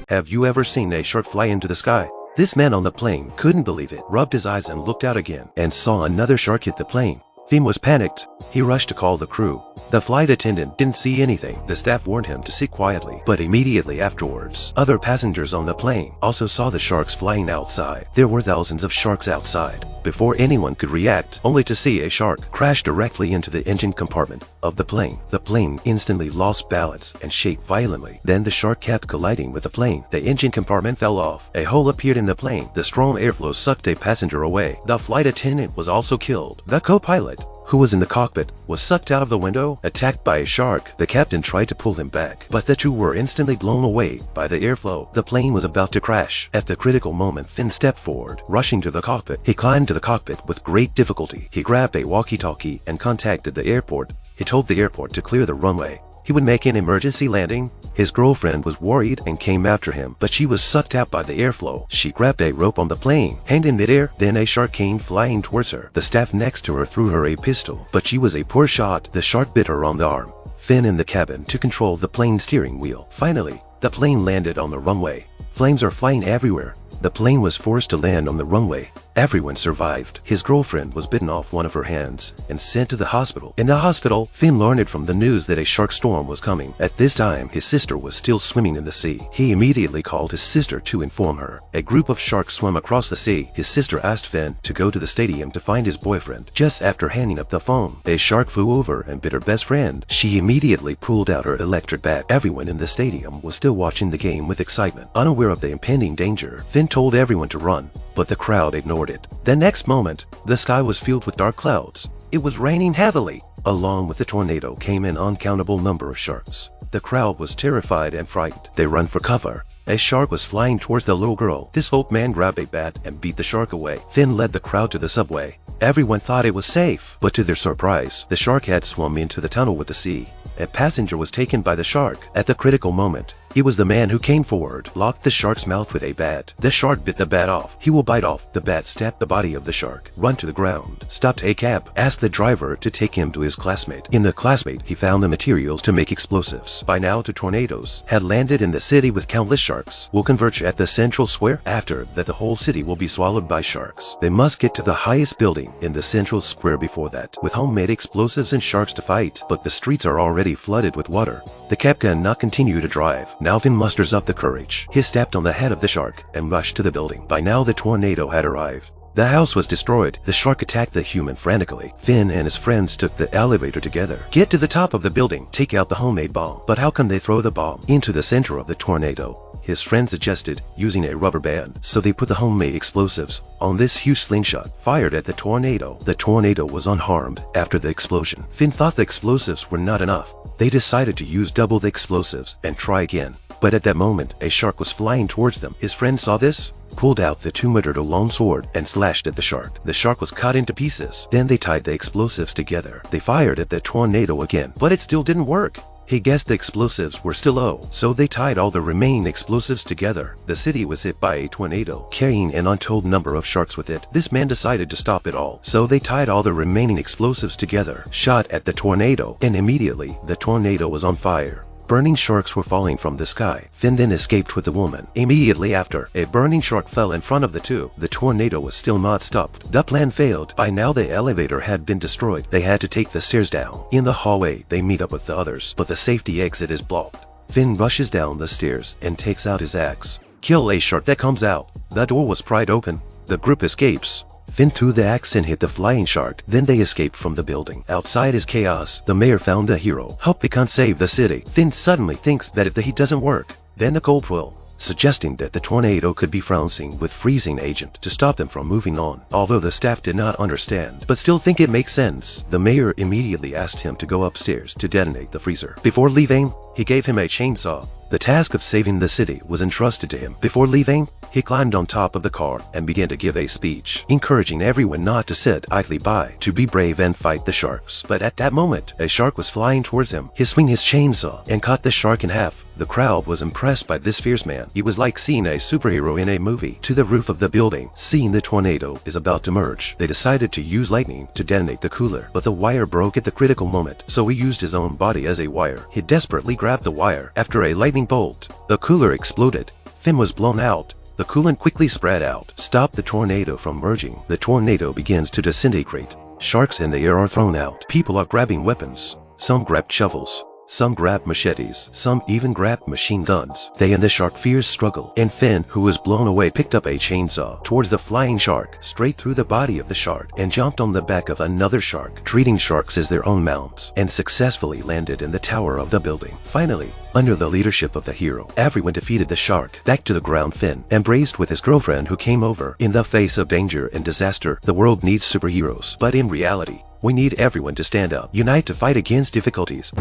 have you ever seen a shark fly into the sky? This man on the plane couldn't believe it, rubbed his eyes and looked out again, and saw another shark hit the plane. Finn was panicked. He rushed to call the crew. The flight attendant didn't see anything. The staff warned him to sit quietly, but immediately afterwards, other passengers on the plane also saw the sharks flying outside. There were thousands of sharks outside. Before anyone could react, only to see a shark crash directly into the engine compartment of the plane. The plane instantly lost balance and shook violently. Then the shark kept colliding with the plane. The engine compartment fell off. A hole appeared in the plane. The strong airflow sucked a passenger away. The flight attendant was also killed. The co-pilot, who was in the cockpit, was sucked out of the window, attacked by a shark. The captain tried to pull him back, but the two were instantly blown away by the airflow. The plane was about to crash. At the critical moment, Finn stepped forward, rushing to the cockpit. He climbed to the cockpit with great difficulty. He grabbed a walkie-talkie and contacted the airport. He told the airport to clear the runway. He would make an emergency landing. His girlfriend was worried and came after him, but she was sucked out by the airflow. She grabbed a rope on the plane, hanged in midair. Then a shark came flying towards her. The staff next to her threw her a pistol, but she was a poor shot. The shark bit her on the arm. Finn in the cabin to control the plane steering wheel. Finally, the plane landed on the runway. Flames are flying everywhere. The plane was forced to land on the runway. Everyone survived. His girlfriend was bitten off one of her hands and sent to the hospital. In the hospital, Finn learned from the news that a shark storm was coming. At this time, his sister was still swimming in the sea. He immediately called his sister to inform her. A group of sharks swam across the sea. His sister asked Finn to go to the stadium to find his boyfriend. Just after hanging up the phone, a shark flew over and bit her best friend. She immediately pulled out her electric bat. Everyone in the stadium was still watching the game with excitement. Unaware of the impending danger, Finn told everyone to run, but the crowd ignored it. The next moment, the sky was filled with dark clouds. It was raining heavily. Along with the tornado came an uncountable number of sharks. The crowd was terrified and frightened. They ran for cover. A shark was flying towards the little girl. This old man grabbed a bat and beat the shark away. Finn led the crowd to the subway. Everyone thought it was safe, but to their surprise, the shark had swum into the tunnel with the sea. A passenger was taken by the shark. At the critical moment, it was the man who came forward, locked the shark's mouth with a bat. The shark bit the bat off. He will bite off. The bat stabbed the body of the shark, run to the ground, stopped a cab, asked the driver to take him to his classmate. In the classmate, he found the materials to make explosives. By now, the tornadoes had landed in the city with countless sharks. Will converge at the central square. After that, the whole city will be swallowed by sharks. They must get to the highest building in the central square before that, with homemade explosives and sharks to fight. But the streets are already flooded with water. The cab cannot continue to drive. Now Finn musters up the courage. He stepped on the head of the shark and rushed to the building. By now the tornado had arrived. The house was destroyed. The shark attacked the human frantically. Finn and his friends took the elevator together. Get to the top of the building. Take out the homemade bomb. But how can they throw the bomb into the center of the tornado? His friend suggested using a rubber band, so they put the homemade explosives on this huge slingshot, fired at the tornado. The tornado was unharmed after the explosion. Finn thought the explosives were not enough. They decided to use double the explosives and try again. But at that moment, a shark was flying towards them. His friend saw this, pulled out the 2-meter long sword and slashed at the shark. The shark was cut into pieces. Then they tied the explosives together. They fired at the tornado again, but it still didn't work. He guessed the explosives were still low, so they tied all the remaining explosives together. The city was hit by a tornado, carrying an untold number of sharks with it. This man decided to stop it all, so they tied all the remaining explosives together, shot at the tornado, and immediately the tornado was on fire. Burning sharks were falling from the sky. Finn then escaped with the woman. Immediately after, a burning shark fell in front of the two. The tornado was still not stopped. The plan failed. By now the elevator had been destroyed. They had to take the stairs down. In the hallway, they meet up with the others, but the safety exit is blocked. Finn rushes down the stairs and takes out his axe. Kill a shark that comes out. The door was pried open. The group escapes. Finn threw the axe and hit the flying shark. Then they escaped from the building. Outside is chaos. The mayor found a hero. Help Pecan save the city. Finn suddenly thinks that if the heat doesn't work, then the cold will, suggesting that the tornado could be frozen with freezing agent to stop them from moving on. Although the staff did not understand, but still think it makes sense, the mayor immediately asked him to go upstairs to detonate the freezer. Before leaving, he gave him a chainsaw. The task of saving the city was entrusted to him. Before leaving, he climbed on top of the car and began to give a speech, encouraging everyone not to sit idly by, to be brave and fight the sharks. But at that moment, a shark was flying towards him. He swung his chainsaw and cut the shark in half. The crowd was impressed by this fierce man. It was like seeing a superhero in a movie. To the roof of the building, seeing the tornado is about to merge, they decided to use lightning to detonate the cooler. But the wire broke at the critical moment, so he used his own body as a wire. He desperately grabbed the wire. After a lightning bolt, the cooler exploded. Fin was blown out. The coolant quickly spread out, stopped the tornado from merging. The tornado begins to disintegrate. Sharks in the air are thrown out. People are grabbing weapons. Some grabbed shovels. Some grabbed machetes. Some even grabbed machine guns. They and the shark fears struggle, and Fin, who was blown away, picked up a chainsaw towards the flying shark, straight through the body of the shark, and jumped on the back of another shark, treating sharks as their own mounts, and successfully landed in the tower of the building. Finally, under the leadership of the hero, everyone defeated the shark. Back to the ground, Fin embraced with his girlfriend who came over. In the face of danger and disaster, the world needs superheroes. But in reality, we need everyone to stand up, unite to fight against difficulties.